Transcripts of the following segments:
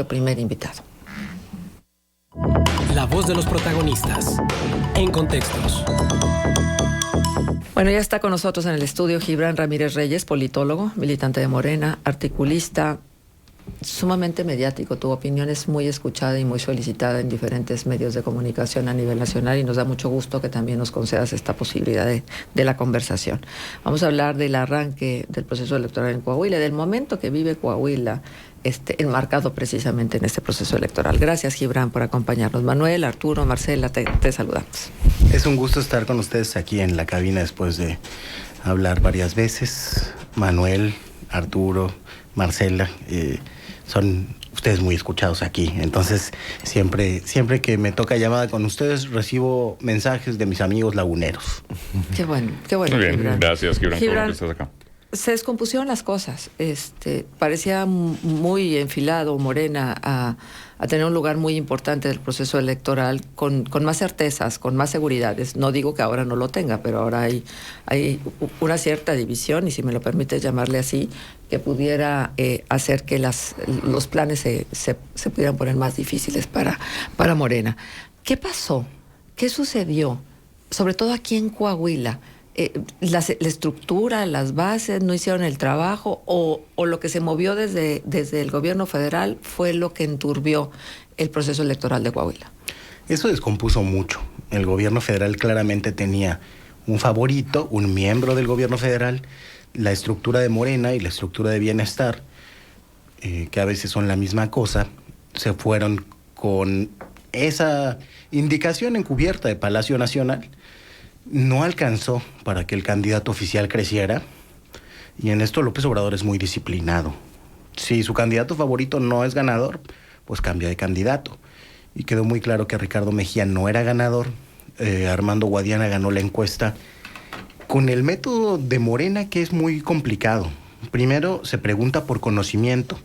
primer invitado. La voz de los protagonistas. En Contextos. Bueno, ya está con nosotros en el estudio Gibran Ramírez Reyes, politólogo, militante de Morena, articulista, sumamente mediático. Tu opinión es muy escuchada y muy solicitada en diferentes medios de comunicación a nivel nacional y nos da mucho gusto que también nos concedas esta posibilidad de la conversación. Vamos a hablar del arranque del proceso electoral en Coahuila, del momento que vive Coahuila, enmarcado precisamente en este proceso electoral. Gracias, Gibran, por acompañarnos. Manuel, Arturo, Marcela, te saludamos. Es un gusto estar con ustedes aquí en la cabina después de hablar varias veces. Manuel, Arturo, Marcela, son ustedes muy escuchados aquí. Entonces, siempre que me toca llamada con ustedes, recibo mensajes de mis amigos laguneros. Qué bueno, muy bien, Gibran. Gracias, Gibran, por lo que estás acá. Se descompusieron las cosas. Parecía muy enfilado Morena a tener un lugar muy importante del proceso electoral con más certezas, con más seguridades. No digo que ahora no lo tenga, pero ahora hay una cierta división, y si me lo permites llamarle así, que pudiera hacer que los planes se pudieran poner más difíciles para Morena. ¿Qué pasó? ¿Qué sucedió? Sobre todo aquí en Coahuila. La estructura, las bases no hicieron el trabajo, o lo que se movió desde el gobierno federal fue lo que enturbió el proceso electoral de Coahuila. Eso descompuso mucho. El gobierno federal claramente tenía un favorito, un miembro del gobierno federal. La estructura de Morena y la estructura de Bienestar, que a veces son la misma cosa, se fueron con esa indicación encubierta de Palacio Nacional. No alcanzó para que el candidato oficial creciera, y en esto López Obrador es muy disciplinado. Si su candidato favorito no es ganador, pues cambia de candidato. Y quedó muy claro que Ricardo Mejía no era ganador. Armando Guadiana ganó la encuesta con el método de Morena, que es muy complicado. Primero se pregunta por conocimiento.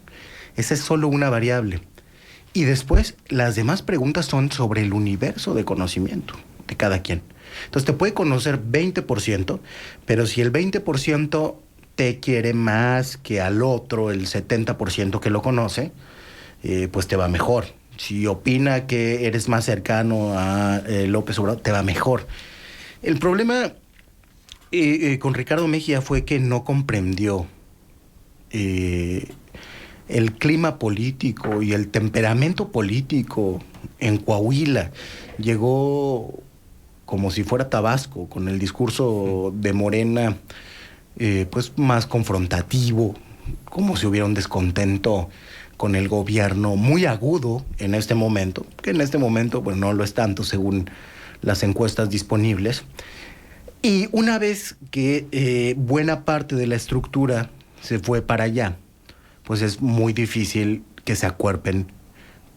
Esa es solo una variable. Y después las demás preguntas son sobre el universo de conocimiento de cada quien. Entonces te puede conocer 20%, pero si el 20% te quiere más que al otro, el 70% que lo conoce, pues te va mejor. Si opina que eres más cercano a López Obrador, te va mejor. El problema con Ricardo Mejía fue que no comprendió el clima político y el temperamento político en Coahuila. Llegó como si fuera Tabasco, con el discurso de Morena pues más confrontativo, como si hubiera un descontento con el gobierno muy agudo en este momento, que en este momento pues no lo es tanto según las encuestas disponibles. Y una vez que buena parte de la estructura se fue para allá, pues es muy difícil que se acuerpen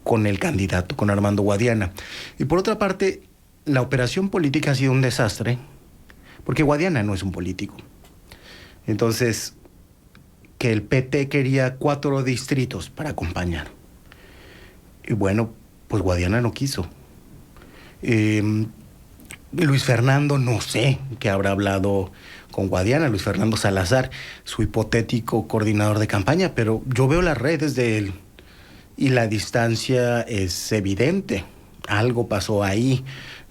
con el candidato, con Armando Guadiana. Y por otra parte, la operación política ha sido un desastre, porque Guadiana no es un político. Entonces, que el PT quería 4 distritos para acompañar. Y bueno, pues Guadiana no quiso. Luis Fernando, no sé qué habrá hablado con Guadiana, Luis Fernando Salazar, su hipotético coordinador de campaña, pero yo veo las redes de él y la distancia es evidente. Algo pasó ahí.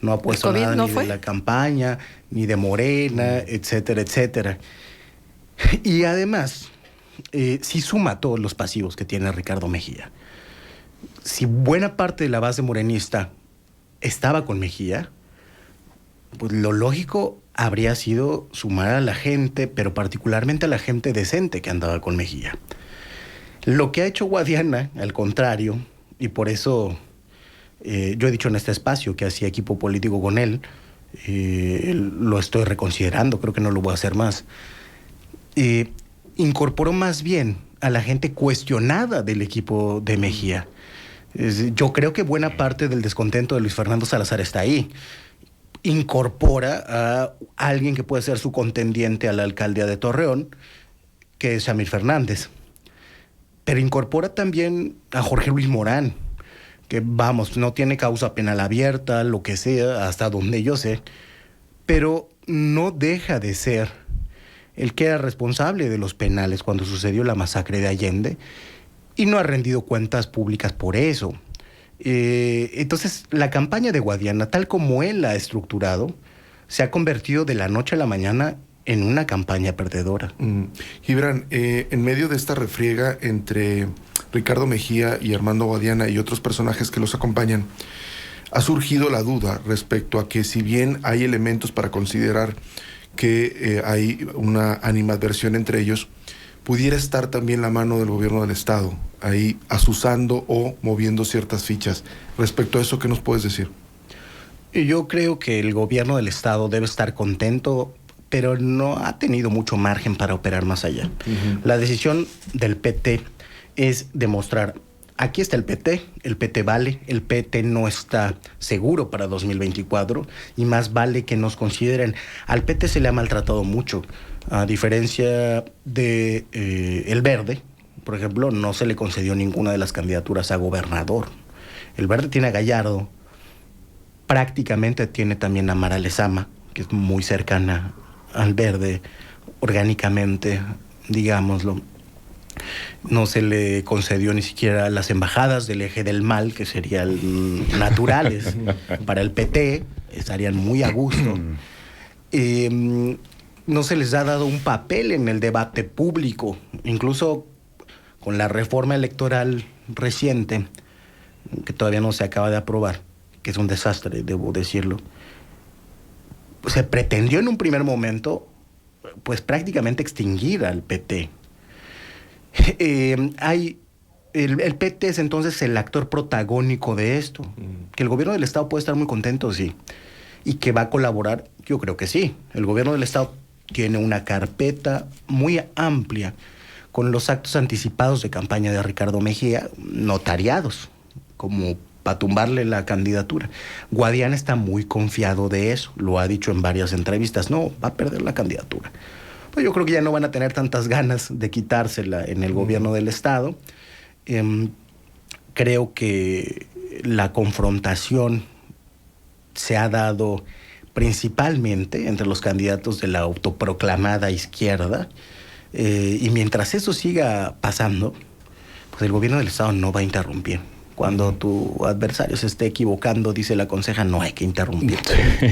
No ha puesto nada ni de la campaña, ni de Morena, etcétera, etcétera. Y además, sí suma todos los pasivos que tiene Ricardo Mejía. Si buena parte de la base morenista estaba con Mejía, pues lo lógico habría sido sumar a la gente, pero particularmente a la gente decente que andaba con Mejía. Lo que ha hecho Guadiana, al contrario, y por eso yo he dicho en este espacio que hacía equipo político con él, lo estoy reconsiderando, creo que no lo voy a hacer más. Incorporó más bien a la gente cuestionada del equipo de Mejía. Yo creo que buena parte del descontento de Luis Fernando Salazar está ahí. Incorpora a alguien que puede ser su contendiente a la alcaldía de Torreón, que es Samir Fernández. Pero incorpora también a Jorge Luis Morán, que vamos, no tiene causa penal abierta, lo que sea, hasta donde yo sé, pero no deja de ser el que era responsable de los penales cuando sucedió la masacre de Allende, y no ha rendido cuentas públicas por eso. Entonces, la campaña de Guadiana, tal como él la ha estructurado, se ha convertido de la noche a la mañana en una campaña perdedora. Gibran, en medio de esta refriega entre Ricardo Mejía y Armando Guadiana y otros personajes que los acompañan, ha surgido la duda respecto a que, si bien hay elementos para considerar que hay una animadversión entre ellos, pudiera estar también la mano del gobierno del Estado ahí azuzando o moviendo ciertas fichas. Respecto a eso, ¿qué nos puedes decir? Yo creo que el gobierno del Estado debe estar contento, pero no ha tenido mucho margen para operar más allá. La decisión del PT es demostrar: aquí está el PT vale, el PT no está seguro para 2024 y más vale que nos consideren. Al PT se le ha maltratado mucho, a diferencia de el Verde, por ejemplo, no se le concedió ninguna de las candidaturas a gobernador. El Verde tiene a Gallardo, prácticamente tiene también a Mara Lezama, que es muy cercana al Verde orgánicamente, digámoslo. No se le concedió ni siquiera las embajadas del eje del mal, que serían naturales para el PT, estarían muy a gusto. No se les ha dado un papel en el debate público, incluso con la reforma electoral reciente, que todavía no se acaba de aprobar, que es un desastre, debo decirlo. Se pretendió en un primer momento, pues prácticamente extinguir al PT. El PT es entonces el actor protagónico de esto. Que el gobierno del Estado puede estar muy contento, sí. Y que va a colaborar, yo creo que sí. El gobierno del Estado tiene una carpeta muy amplia con los actos anticipados de campaña de Ricardo Mejía, notariados, como para tumbarle la candidatura. Guadiana está muy confiado de eso, lo ha dicho en varias entrevistas. No, va a perder la candidatura. Pues yo creo que ya no van a tener tantas ganas de quitársela en el gobierno del Estado. Creo que la confrontación se ha dado principalmente entre los candidatos de la autoproclamada izquierda, y mientras eso siga pasando, pues el gobierno del Estado no va a interrumpir. Cuando tu adversario se esté equivocando, dice la conseja, no hay que interrumpir.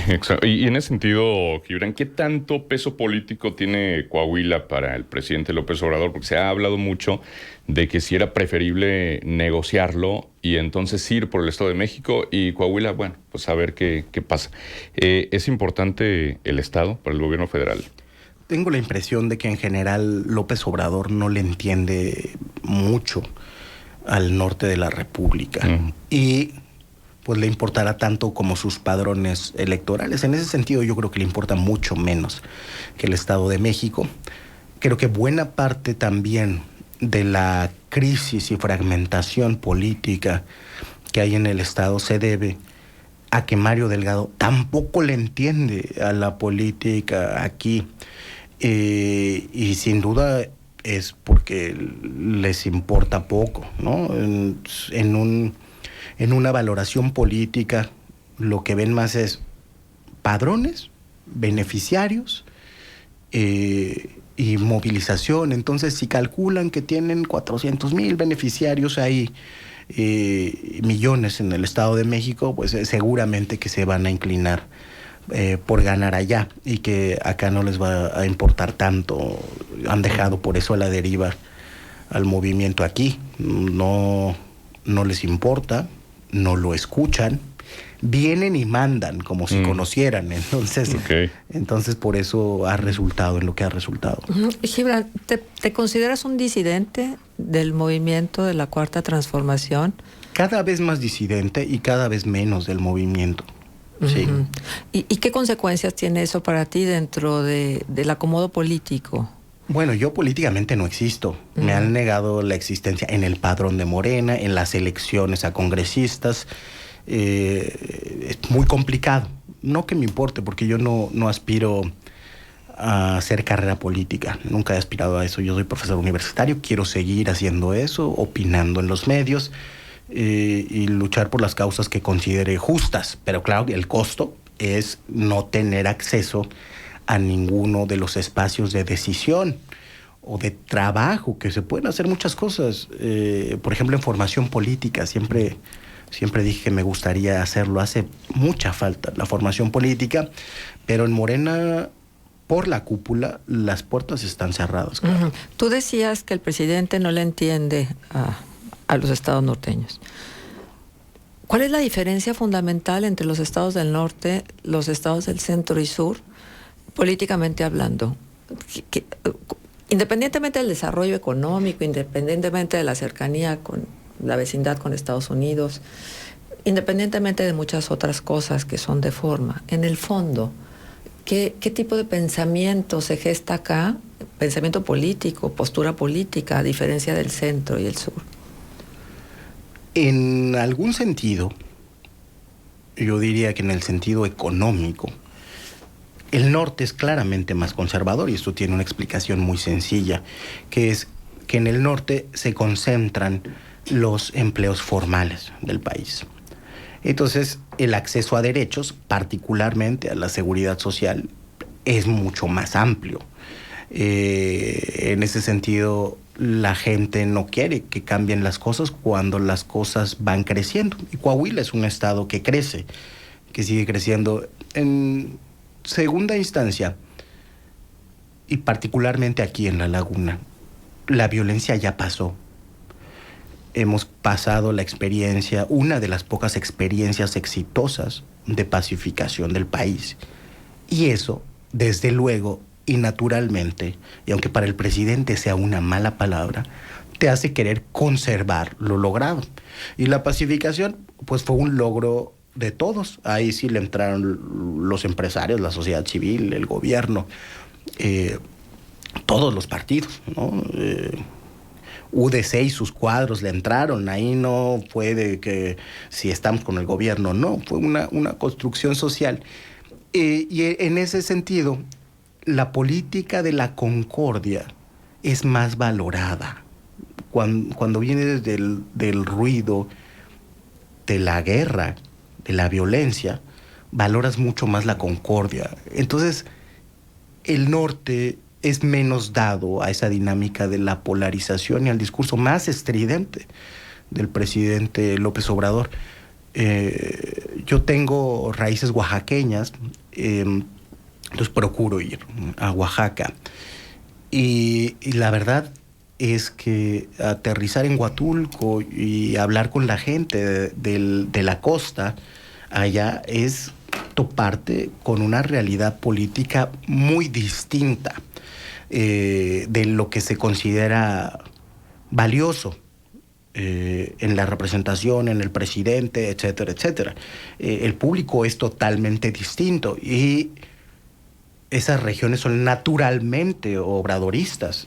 Exacto. Y en ese sentido, Gibran, ¿qué tanto peso político tiene Coahuila para el presidente López Obrador? Porque se ha hablado mucho de que si era preferible negociarlo y entonces ir por el Estado de México, y Coahuila, bueno, pues a ver qué pasa. ¿Es importante el Estado para el gobierno federal? Tengo la impresión de que en general López Obrador no le entiende mucho al norte de la República. Y pues le importará tanto como sus padrones electorales. En ese sentido yo creo que le importa mucho menos que el Estado de México. Creo que buena parte también de la crisis y fragmentación política que hay en el Estado se debe a que Mario Delgado tampoco le entiende a la política aquí. Y sin duda es porque les importa poco, ¿no? En una valoración política lo que ven más es padrones, beneficiarios y movilización. Entonces, si calculan que tienen 400,000 beneficiarios ahí, millones en el Estado de México, pues seguramente que se van a inclinar por ganar allá, y que acá no les va a importar tanto. Han dejado por eso a la deriva al movimiento aquí. No les importa, no lo escuchan, vienen y mandan como si conocieran. Entonces por eso ha resultado en lo que ha resultado. Gibran, ¿te consideras un disidente del movimiento de la Cuarta Transformación? Cada vez más disidente y cada vez menos del movimiento. Sí. ¿Y qué consecuencias tiene eso para ti dentro del acomodo político? Bueno, yo políticamente no existo. Me han negado la existencia en el padrón de Morena, en las elecciones a congresistas. Es muy complicado. No que me importe, porque yo no aspiro a hacer carrera política. Nunca he aspirado a eso. Yo soy profesor universitario, quiero seguir haciendo eso, opinando en los medios. Y luchar por las causas que considere justas. Pero claro, el costo es no tener acceso a ninguno de los espacios de decisión o de trabajo, que se pueden hacer muchas cosas. Por ejemplo, en formación política, siempre dije que me gustaría hacerlo. Hace mucha falta la formación política, pero en Morena, por la cúpula, las puertas están cerradas. Claro. Tú decías que el presidente no le entiende a los estados norteños. ¿Cuál es la diferencia fundamental entre los estados del norte, los estados del centro y sur, políticamente hablando? Independientemente del desarrollo económico, independientemente de la cercanía con la vecindad con Estados Unidos, independientemente de muchas otras cosas que son de forma, en el fondo, ¿qué tipo de pensamiento se gesta acá? Pensamiento político, postura política, a diferencia del centro y el sur. En algún sentido, yo diría que en el sentido económico, el norte es claramente más conservador, y esto tiene una explicación muy sencilla, que es que en el norte se concentran los empleos formales del país. Entonces, el acceso a derechos, particularmente a la seguridad social, es mucho más amplio. En ese sentido, la gente no quiere que cambien las cosas cuando las cosas van creciendo. Y Coahuila es un estado que crece, que sigue creciendo. En segunda instancia, y particularmente aquí en La Laguna, la violencia ya pasó. Hemos pasado la experiencia, una de las pocas experiencias exitosas de pacificación del país. Y eso, desde luego y naturalmente, y aunque para el presidente sea una mala palabra, te hace querer conservar lo logrado. Y la pacificación, pues fue un logro de todos. Ahí sí le entraron los empresarios, la sociedad civil, el gobierno, todos los partidos, ¿no? UDC y sus cuadros le entraron. Ahí no fue de que si estamos con el gobierno, no, fue una construcción social. Y en ese sentido, la política de la concordia es más valorada. Cuando viene del ruido, de la guerra, de la violencia, valoras mucho más la concordia. Entonces, el norte es menos dado a esa dinámica de la polarización y al discurso más estridente del presidente López Obrador. Yo tengo raíces oaxaqueñas, entonces procuro ir a Oaxaca. Y la verdad es que aterrizar en Huatulco y hablar con la gente de la costa allá es toparte con una realidad política muy distinta de lo que se considera valioso en la representación, en el presidente, etcétera, etcétera. El público es totalmente distinto y esas regiones son naturalmente obradoristas.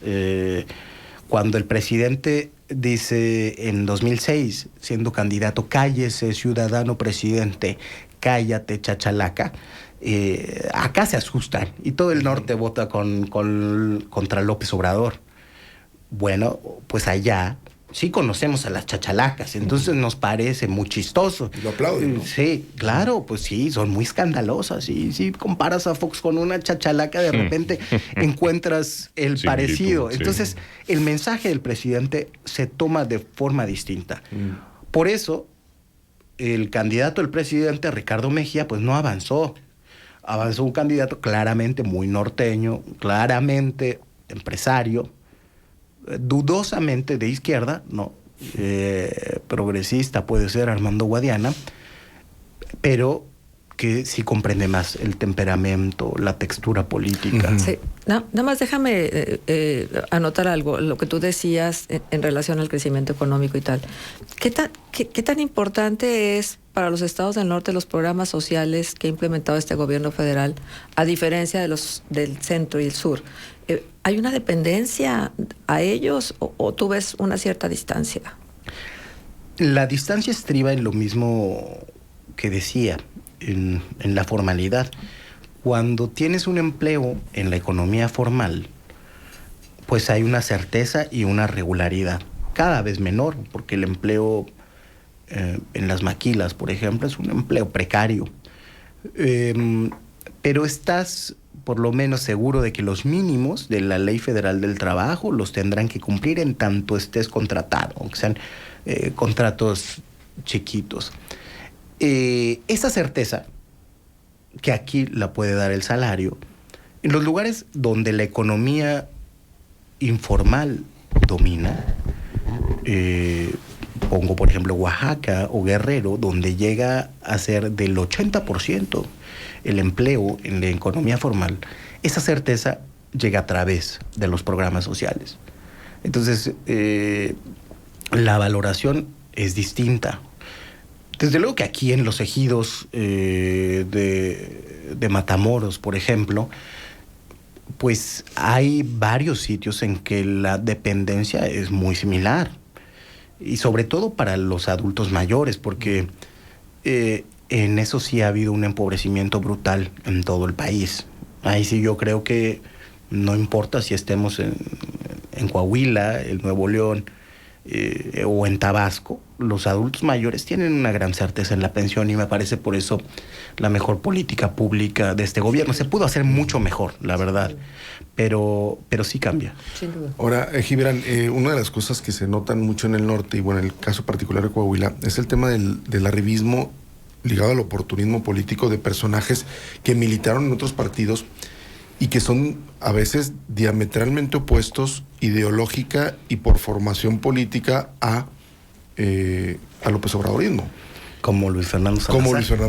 Cuando el presidente dice en 2006, siendo candidato, cállese ciudadano presidente, cállate chachalaca, acá se asustan y todo el norte vota contra López Obrador. Bueno, pues allá sí conocemos a las chachalacas, entonces nos parece muy chistoso. Y lo aplauden, ¿no? Sí, claro, pues sí, son muy escandalosas. Y si comparas a Fox con una chachalaca, de repente encuentras el parecido. Entonces, el mensaje del presidente se toma de forma distinta. Por eso, el candidato del presidente, Ricardo Mejía, pues no avanzó. Avanzó un candidato claramente muy norteño, claramente empresario, dudosamente de izquierda, no, progresista puede ser Armando Guadiana, pero que sí comprende más el temperamento, la textura política. Sí. No, nada más déjame anotar algo, lo que tú decías en relación al crecimiento económico y tal. ¿Qué tan importante es para los estados del norte los programas sociales que ha implementado este gobierno federal, a diferencia de los del centro y el sur? ¿Hay una dependencia a ellos o tú ves una cierta distancia? La distancia estriba en lo mismo que decía, en la formalidad. Cuando tienes un empleo en la economía formal, pues hay una certeza y una regularidad, cada vez menor, porque el empleo en las maquilas, por ejemplo, es un empleo precario. Pero estás por lo menos seguro de que los mínimos de la Ley Federal del Trabajo los tendrán que cumplir en tanto estés contratado, aunque sean contratos chiquitos. Esa certeza, que aquí la puede dar el salario, en los lugares donde la economía informal domina, pongo por ejemplo Oaxaca o Guerrero, donde llega a ser del 80% el empleo en la economía formal, esa certeza llega a través de los programas sociales. Entonces, la valoración es distinta. Desde luego que aquí en los ejidos de Matamoros, por ejemplo, pues hay varios sitios en que la dependencia es muy similar. Y sobre todo para los adultos mayores, porque en eso sí ha habido un empobrecimiento brutal en todo el país. Ahí sí yo creo que no importa si estemos en Coahuila, en Nuevo León o en Tabasco, los adultos mayores tienen una gran certeza en la pensión y me parece por eso la mejor política pública de este gobierno. Se pudo hacer mucho mejor, la verdad, pero sí cambia. Sin duda. Ahora, Gibran, una de las cosas que se notan mucho en el norte, y bueno, en el caso particular de Coahuila, es el tema del arribismo ligado al oportunismo político de personajes que militaron en otros partidos y que son a veces diametralmente opuestos ideológica y por formación política a López Obradorismo. Como Luis Fernando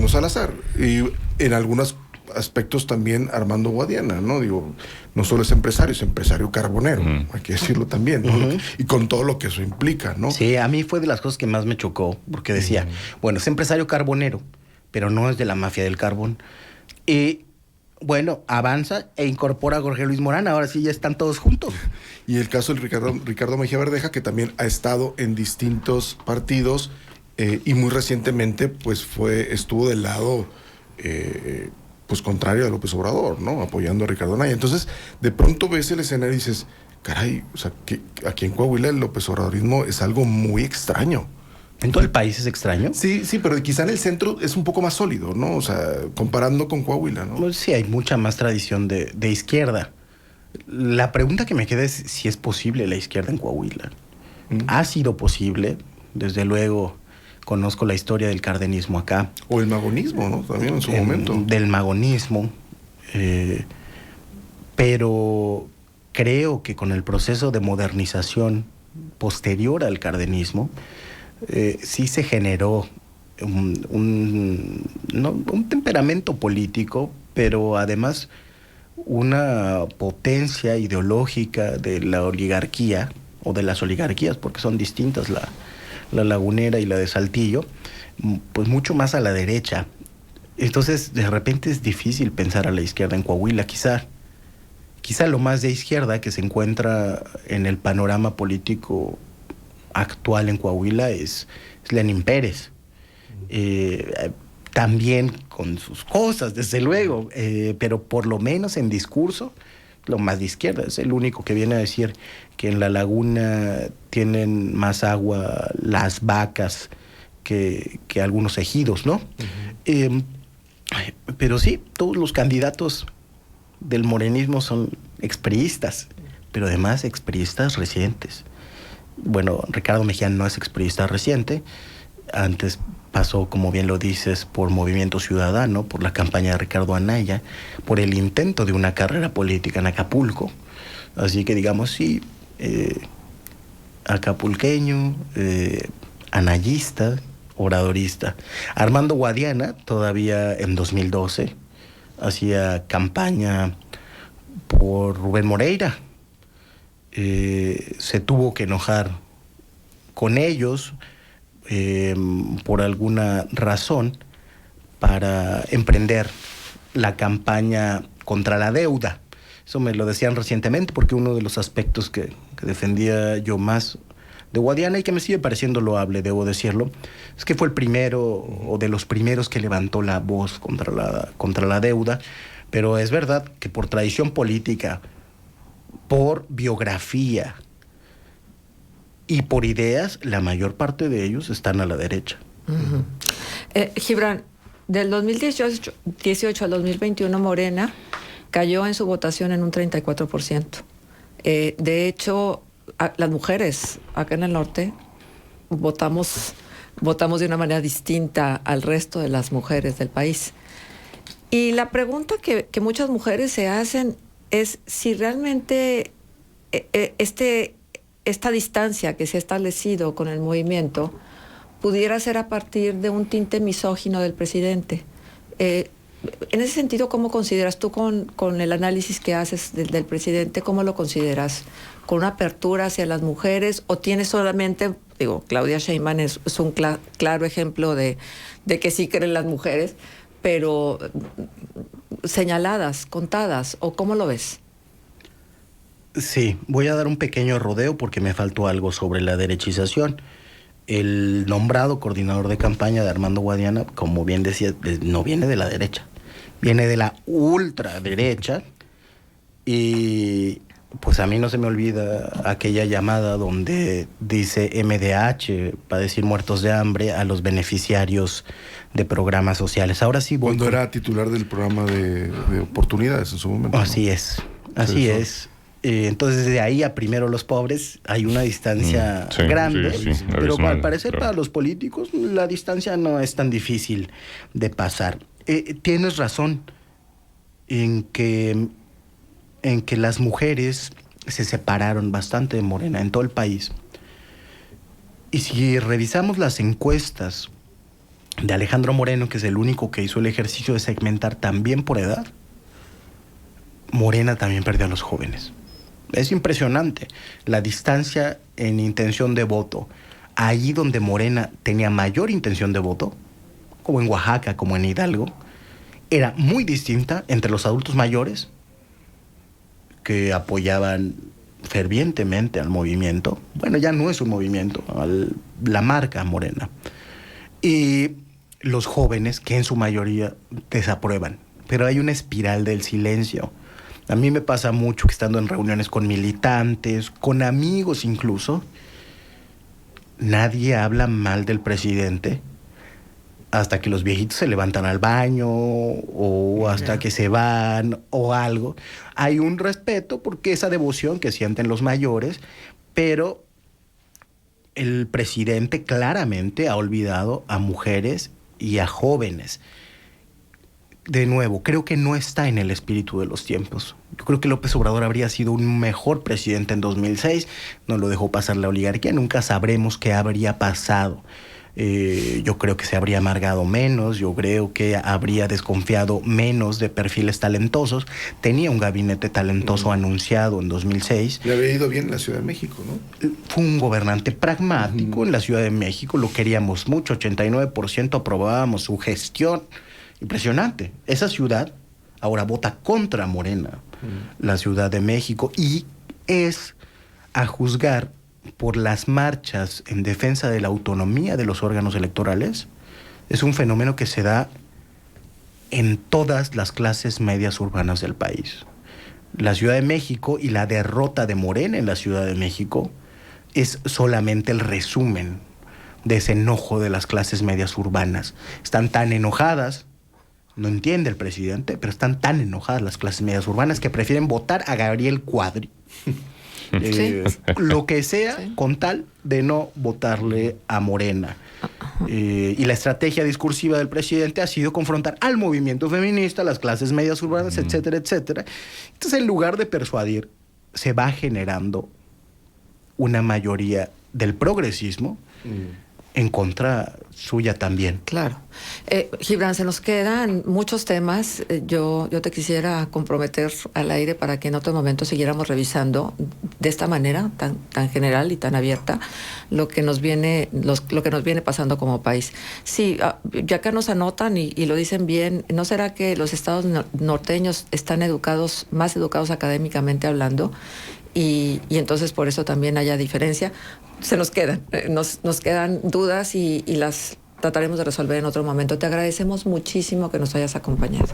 Salazar. Y en algunos aspectos también Armando Guadiana, ¿no? Digo, no solo es empresario carbonero, hay que decirlo también, ¿no? Y con todo lo que eso implica, ¿no? Sí, a mí fue de las cosas que más me chocó, porque decía, bueno, es empresario carbonero, pero no es de la mafia del carbón. Y bueno, avanza e incorpora a Jorge Luis Morán, ahora sí ya están todos juntos. Y el caso del Ricardo Mejía Verdeja, que también ha estado en distintos partidos y muy recientemente pues estuvo del lado pues contrario a López Obrador, ¿no? Apoyando a Ricardo Anaya. Entonces, de pronto ves el escenario y dices, caray, o sea, que aquí en Coahuila el López Obradorismo es algo muy extraño. ¿En todo el país es extraño? Sí, pero quizá en el centro es un poco más sólido, ¿no? O sea, comparando con Coahuila, ¿no? Pues sí, hay mucha más tradición de izquierda. La pregunta que me queda es si es posible la izquierda en Coahuila. Ha sido posible, desde luego conozco la historia del cardenismo acá. O el magonismo, ¿no? También en su momento. Del magonismo. Pero creo que con el proceso de modernización posterior al cardenismo, sí se generó un temperamento político, pero además una potencia ideológica de la oligarquía, o de las oligarquías, porque son distintas la Lagunera y la de Saltillo, pues mucho más a la derecha. Entonces, de repente es difícil pensar a la izquierda en Coahuila. Quizá lo más de izquierda que se encuentra en el panorama político actual en Coahuila es Lenín Pérez. También con sus cosas, desde luego, pero por lo menos en discurso, lo más de izquierda. Es el único que viene a decir que en la laguna tienen más agua las vacas que algunos ejidos, ¿no? Pero sí, todos los candidatos del morenismo son expriistas, pero además expriistas recientes. Bueno, Ricardo Mejía no es expriista reciente, antes pasó, como bien lo dices, por Movimiento Ciudadano, por la campaña de Ricardo Anaya, por el intento de una carrera política en Acapulco. Así que digamos, sí, acapulqueño, anayista, obradorista. Armando Guadiana, todavía en 2012, hacía campaña por Rubén Moreira. Se tuvo que enojar con ellos por alguna razón para emprender la campaña contra la deuda. Eso me lo decían recientemente, porque uno de los aspectos que defendía yo más de Guadiana, y que me sigue pareciendo loable, debo decirlo, es que fue el primero o de los primeros que levantó la voz contra la deuda. Pero es verdad que por tradición política, por biografía y por ideas, la mayor parte de ellos están a la derecha. Gibran, del 2018 al 2021 Morena cayó en su votación en un 34%. De hecho, las mujeres acá en el norte votamos de una manera distinta al resto de las mujeres del país. Y la pregunta que muchas mujeres se hacen es si realmente esta distancia que se ha establecido con el movimiento pudiera ser a partir de un tinte misógino del presidente. En ese sentido, ¿cómo consideras tú con el análisis que haces del presidente, cómo lo consideras? ¿Con una apertura hacia las mujeres o tienes solamente, Claudia Sheinbaum es un claro ejemplo de que sí creen las mujeres, pero señaladas, contadas, o cómo lo ves? Sí, voy a dar un pequeño rodeo porque me faltó algo sobre la derechización. El nombrado coordinador de campaña de Armando Guadiana, como bien decía, no viene de la derecha, viene de la ultraderecha. Y pues a mí no se me olvida aquella llamada donde dice MDH, para decir muertos de hambre, a los beneficiarios de programas sociales. Ahora sí voy. Cuando era titular del programa de oportunidades en su momento. Así ¿no? es, así es. Entonces, de ahí a primero los pobres hay una distancia grande, pero al parecer para los políticos la distancia no es tan difícil de pasar. Tienes razón en que las mujeres se separaron bastante de Morena en todo el país. Y si revisamos las encuestas de Alejandro Moreno, que es el único que hizo el ejercicio de segmentar también por edad, Morena también perdió a los jóvenes. Es impresionante la distancia en intención de voto. Ahí donde Morena tenía mayor intención de voto, como en Oaxaca, como en Hidalgo, era muy distinta entre los adultos mayores que apoyaban fervientemente al movimiento. Bueno, ya no es un movimiento, la marca Morena. Y los jóvenes, que en su mayoría desaprueban. Pero hay una espiral del silencio. A mí me pasa mucho que estando en reuniones con militantes, con amigos incluso, nadie habla mal del presidente hasta que los viejitos se levantan al baño o hasta que se van o algo. Hay un respeto porque esa devoción que sienten los mayores, pero el presidente claramente ha olvidado a mujeres y a jóvenes. De nuevo, creo que no está en el espíritu de los tiempos. Yo creo que López Obrador habría sido un mejor presidente en 2006. No lo dejó pasar la oligarquía. Nunca sabremos qué habría pasado. Yo creo que se habría amargado menos. Yo creo que habría desconfiado menos de perfiles talentosos. Tenía un gabinete talentoso anunciado en 2006. Le había ido bien en la Ciudad de México, ¿no? Fue un gobernante pragmático en la Ciudad de México. Lo queríamos mucho. 89% aprobábamos su gestión. Impresionante. Esa ciudad ahora vota contra Morena, la Ciudad de México, y es, a juzgar por las marchas en defensa de la autonomía de los órganos electorales, es un fenómeno que se da en todas las clases medias urbanas del país. La Ciudad de México y la derrota de Morena en la Ciudad de México es solamente el resumen de ese enojo de las clases medias urbanas. Están tan enojadas, no entiende el presidente, pero están tan enojadas las clases medias urbanas que prefieren votar a Gabriel Cuadri. Lo que sea, con tal de no votarle a Morena. Y la estrategia discursiva del presidente ha sido confrontar al movimiento feminista, las clases medias urbanas, etcétera, etcétera. Entonces, en lugar de persuadir, se va generando una mayoría del progresismo en contra suya también. Claro. Gibran, se nos quedan muchos temas. Yo te quisiera comprometer al aire para que en otro momento siguiéramos revisando de esta manera tan general y tan abierta lo que nos viene pasando como país. Sí, ya acá nos anotan y lo dicen bien. ¿No será que los estados norteños están más educados académicamente hablando? Y entonces por eso también haya diferencia. Se nos quedan, nos quedan dudas y las trataremos de resolver en otro momento. Te agradecemos muchísimo que nos hayas acompañado.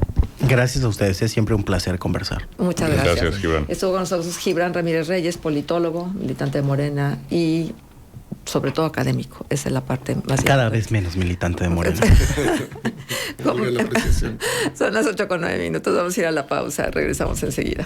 Gracias a ustedes, es siempre un placer conversar. Muchas gracias. Gracias, Gibran. Estuvo con nosotros Gibran Ramírez Reyes, politólogo, militante de Morena y sobre todo académico. Esa es la parte más Cada vez menos militante de Morena. Valga la apreciación. Son las 8:09. Vamos a ir a la pausa. Regresamos enseguida.